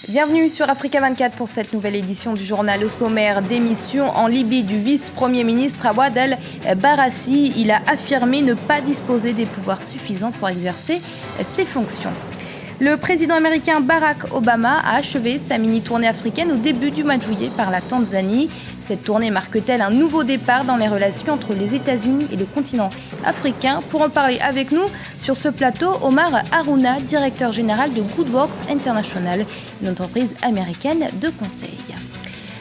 Bienvenue sur Africa 24 pour cette nouvelle édition du journal. Au sommaire d'émission en Libye du vice-premier ministre Awad el-Barassi. Il a affirmé ne pas disposer des pouvoirs suffisants pour exercer ses fonctions. Le président américain Barack Obama a achevé sa mini-tournée africaine au début du mois de juillet par la Tanzanie. Cette tournée marque-t-elle un nouveau départ dans les relations entre les États-Unis et le continent africain? Pour en parler avec nous sur ce plateau, Omar Harouna, directeur général de Good Works International, une entreprise américaine de conseil.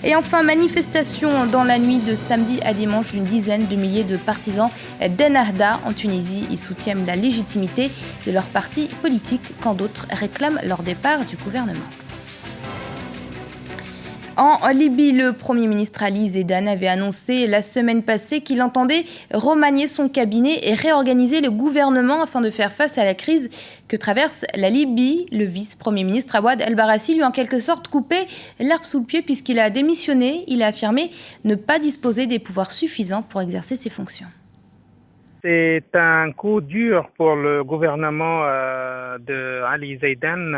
Et enfin, manifestation dans la nuit de samedi à dimanche d'une dizaine de milliers de partisans d'Ennahda en Tunisie. Ils soutiennent la légitimité de leur parti politique quand d'autres réclament leur départ du gouvernement. En Libye, le Premier ministre Ali Zaidan avait annoncé la semaine passée qu'il entendait remanier son cabinet et réorganiser le gouvernement afin de faire face à la crise que traverse la Libye. Le vice-premier ministre Awad el-Barassi lui a en quelque sorte coupé l'herbe sous le pied puisqu'il a démissionné. Il a affirmé ne pas disposer des pouvoirs suffisants pour exercer ses fonctions. C'est un coup dur pour le gouvernement de Ali Zaidan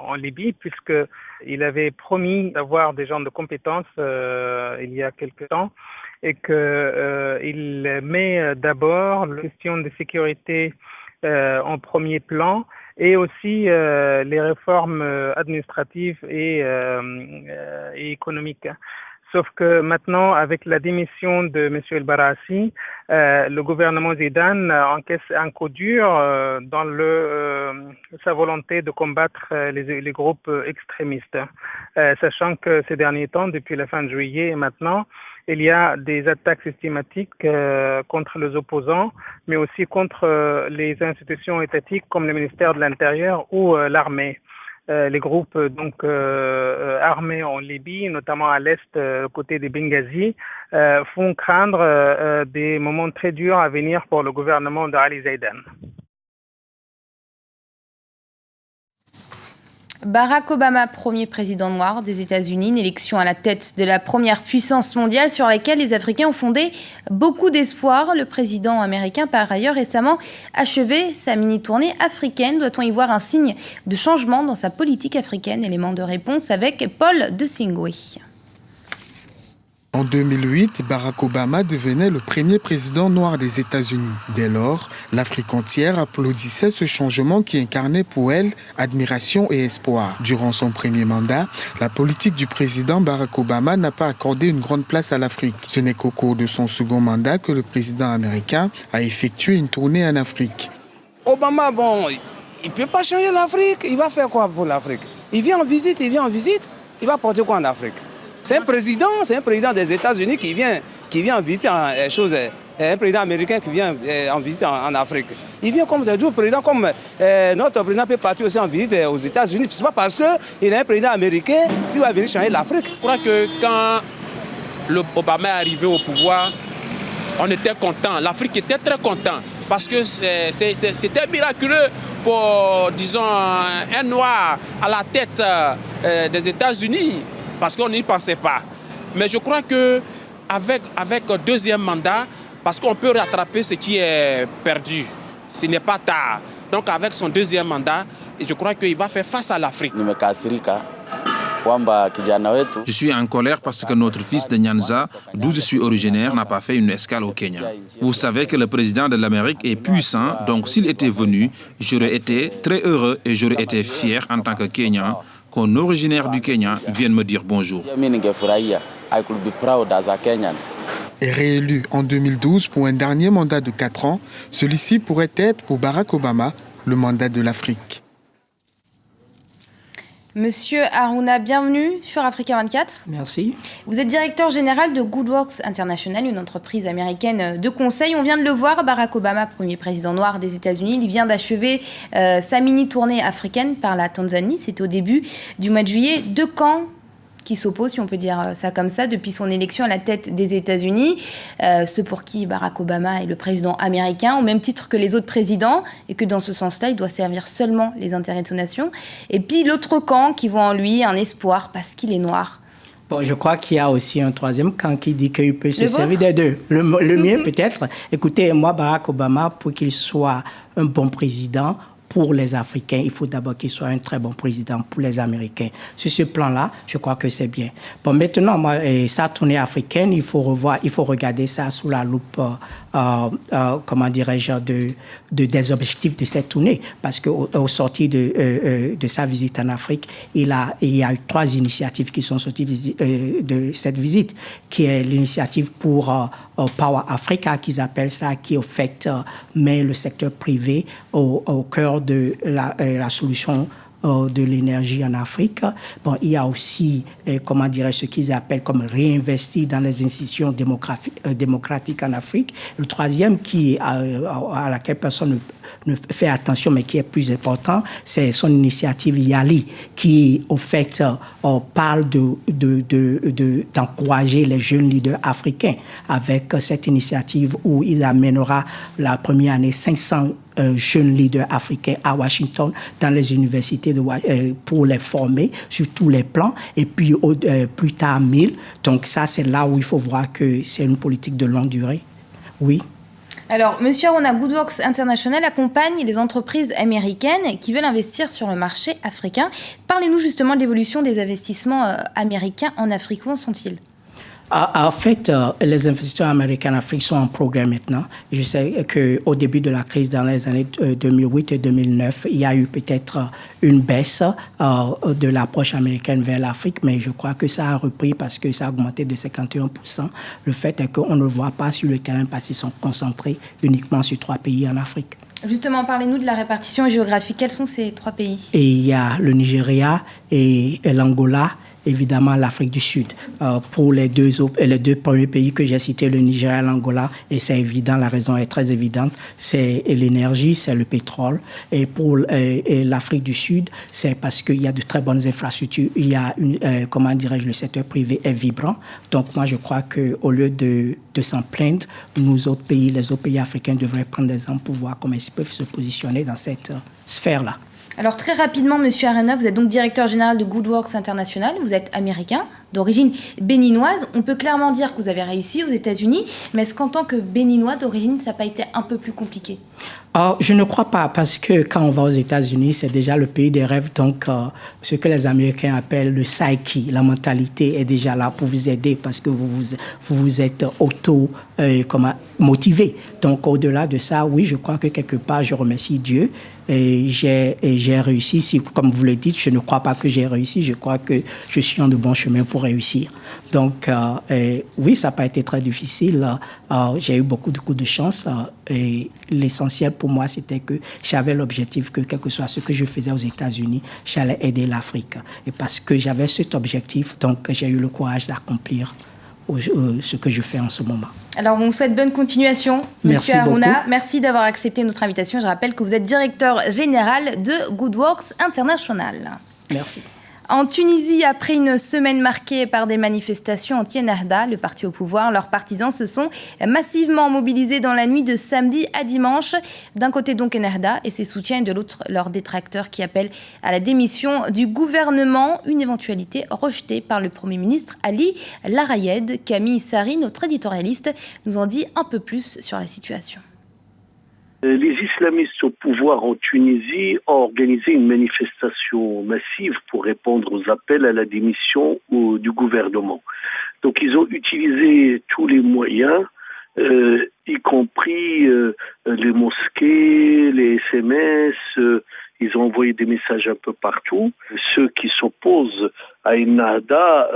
en Libye, puisqu'il avait promis d'avoir des gens de compétences il y a quelque temps et qu'il met d'abord la question de sécurité en premier plan et aussi les réformes administratives et économiques. Sauf que maintenant, avec la démission de M. El-Barassi, le gouvernement Zaidan encaisse un coup dur dans sa volonté de combattre les groupes extrémistes. Sachant que ces derniers temps, depuis la fin de juillet et maintenant, il y a des attaques systématiques contre les opposants, mais aussi contre les institutions étatiques comme le ministère de l'Intérieur ou l'armée. Les groupes armés en Libye, notamment à l'est, côté de Benghazi, font craindre des moments très durs à venir pour le gouvernement d'Ali Zaidan. Barack Obama, premier président noir des États-Unis, une élection à la tête de la première puissance mondiale sur laquelle les Africains ont fondé beaucoup d'espoir. Le président américain, par ailleurs, récemment achevé sa mini-tournée africaine. Doit-on y voir un signe de changement dans sa politique africaine? Élément de réponse avec Paul de Singwe. En 2008, Barack Obama devenait le premier président noir des États-Unis. Dès lors, l'Afrique entière applaudissait ce changement qui incarnait pour elle admiration et espoir. Durant son premier mandat, la politique du président Barack Obama n'a pas accordé une grande place à l'Afrique. Ce n'est qu'au cours de son second mandat que le président américain a effectué une tournée en Afrique. Obama, il ne peut pas changer l'Afrique. Il va faire quoi pour l'Afrique? Il vient en visite, il va porter quoi en Afrique? C'est un président des États-Unis qui vient visiter un président américain qui vient en visite en Afrique. Il vient comme d'autres présidents, comme notre président peut partir aussi en visite aux États-Unis. Ce n'est pas parce qu'il est un président américain qu'il va venir changer l'Afrique. Je crois que quand Obama est arrivé au pouvoir, on était content. L'Afrique était très contente parce que c'était miraculeux pour, disons, un noir à la tête des États-Unis. Parce qu'on n'y pensait pas. Mais je crois qu'avec un deuxième mandat, parce qu'on peut rattraper ce qui est perdu, ce n'est pas tard. Donc avec son deuxième mandat, je crois qu'il va faire face à l'Afrique. Je suis en colère parce que notre fils de Nyanza, d'où je suis originaire, n'a pas fait une escale au Kenya. Vous savez que le président de l'Amérique est puissant, donc s'il était venu, j'aurais été très heureux et j'aurais été fier en tant que Kenyan qu'un originaire du Kenya vienne me dire bonjour. Et réélu en 2012 pour un dernier mandat de 4 ans, celui-ci pourrait être pour Barack Obama le mandat de l'Afrique. Monsieur Harouna, bienvenue sur Africa 24. Merci. Vous êtes directeur général de Good Works International, une entreprise américaine de conseil. On vient de le voir, Barack Obama, premier président noir des États-Unis, il vient d'achever sa mini-tournée africaine par la Tanzanie. C'était au début du mois de juillet. Deux camps qui s'opposent, si on peut dire ça comme ça, depuis son élection à la tête des États-Unis. Ceux pour qui Barack Obama est le président américain, au même titre que les autres présidents, et que dans ce sens-là, il doit servir seulement les intérêts de son nation. Et puis l'autre camp qui voit en lui un espoir parce qu'il est noir. Bon, je crois qu'il y a aussi un troisième camp qui dit qu'il peut se servir des deux. Le mien peut-être. Écoutez, moi, Barack Obama, pour qu'il soit un bon président, pour les Africains, il faut d'abord qu'il soit un très bon président pour les Américains. Sur ce plan-là, je crois que c'est bien. Bon, maintenant, moi, sa tournée africaine, il faut regarder ça sous la loupe, comment dirais-je, des objectifs de cette tournée. Parce qu'au sorti de sa visite en Afrique, il y a eu 3 initiatives qui sont sorties de cette visite, qui est l'initiative pour Power Africa, qu'ils appellent ça, qui, au fait, met le secteur privé au cœur de la solution de l'énergie en Afrique. Bon, il y a aussi, comment dirais-je, ce qu'ils appellent comme réinvestir dans les institutions démocratiques en Afrique. Le troisième, à laquelle personne ne fait attention, mais qui est plus important, c'est son initiative YALI, qui, au fait, parle d'encourager les jeunes leaders africains avec cette initiative où il amènera la première année 500 jeunes leaders africains à Washington dans les universités pour les former sur tous les plans, et puis plus tard 1000. Donc ça, c'est là où il faut voir que c'est une politique de longue durée. Oui. Alors, Monsieur Harouna, Goodworks International accompagne les entreprises américaines qui veulent investir sur le marché africain. Parlez-nous justement de l'évolution des investissements américains en Afrique. Où en sont-ils ? En fait, les investisseurs américains en Afrique sont en progrès maintenant. Je sais qu'au début de la crise, dans les années 2008 et 2009, il y a eu peut-être une baisse de l'approche américaine vers l'Afrique, mais je crois que ça a repris parce que ça a augmenté de 51%. Le fait est qu'on ne le voit pas sur le terrain parce qu'ils sont concentrés uniquement sur 3 pays en Afrique. Justement, parlez-nous de la répartition géographique. Quels sont ces 3 pays ? Et il y a le Nigeria et l'Angola, évidemment l'Afrique du Sud. Pour les deux premiers pays que j'ai cités, le Nigeria et l'Angola, et c'est évident, la raison est très évidente, c'est l'énergie, c'est le pétrole. Et pour l'Afrique du Sud, c'est parce qu'il y a de très bonnes infrastructures. Il y a, le secteur privé est vibrant. Donc moi, je crois qu'au lieu de s'en plaindre, les autres pays africains devraient prendre l'exemple pour voir comment ils peuvent se positionner dans cette sphère-là. Alors très rapidement, Monsieur Harouna, vous êtes donc directeur général de Goodworks International, vous êtes américain, d'origine béninoise. On peut clairement dire que vous avez réussi aux États-Unis, mais est-ce qu'en tant que béninois d'origine, ça n'a pas été un peu plus compliqué ? Je ne crois pas, parce que quand on va aux États-Unis, c'est déjà le pays des rêves. Donc, ce que les Américains appellent le psyche, la mentalité est déjà là pour vous aider parce que vous êtes motivé. Donc, au-delà de ça, oui, je crois que quelque part, je remercie Dieu. Et j'ai réussi. Si, comme vous le dites, je ne crois pas que j'ai réussi. Je crois que je suis en de bon chemin pour réussir. Donc, oui, ça n'a pas été très difficile. J'ai eu beaucoup de chance. Et l'essentiel pour moi, c'était que j'avais l'objectif que, quel que soit ce que je faisais aux États-Unis, j'allais aider l'Afrique. Et parce que j'avais cet objectif, donc j'ai eu le courage d'accomplir ce que je fais en ce moment. Alors, on vous souhaite bonne continuation, Monsieur Harouna. Merci d'avoir accepté notre invitation. Je rappelle que vous êtes directeur général de Goodworks International. Merci. En Tunisie, après une semaine marquée par des manifestations anti-Ennahda, le parti au pouvoir, leurs partisans se sont massivement mobilisés dans la nuit de samedi à dimanche. D'un côté donc Ennahda et ses soutiens, et de l'autre leurs détracteurs qui appellent à la démission du gouvernement, une éventualité rejetée par le Premier ministre Ali Larayed. Camille Sari, notre éditorialiste, nous en dit un peu plus sur la situation. Les islamistes au pouvoir en Tunisie ont organisé une manifestation massive pour répondre aux appels à la démission du gouvernement. Donc ils ont utilisé tous les moyens, y compris les mosquées, les SMS, ils ont envoyé des messages un peu partout. Ceux qui s'opposent à Ennahda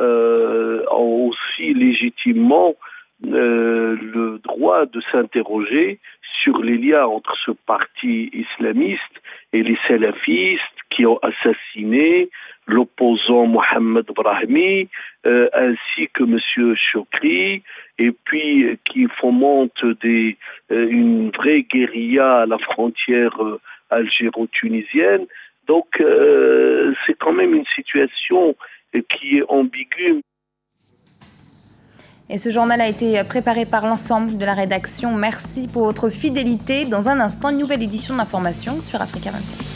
ont aussi légitimement le droit de s'interroger sur les liens entre ce parti islamiste et les salafistes qui ont assassiné l'opposant Mohamed Brahmi ainsi que M. Chokri, et puis qui fomentent une vraie guérilla à la frontière algéro-tunisienne. Donc c'est quand même une situation qui est ambiguë. Et ce journal a été préparé par l'ensemble de la rédaction. Merci pour votre fidélité. Dans un instant, une nouvelle édition d'information sur Africa 24.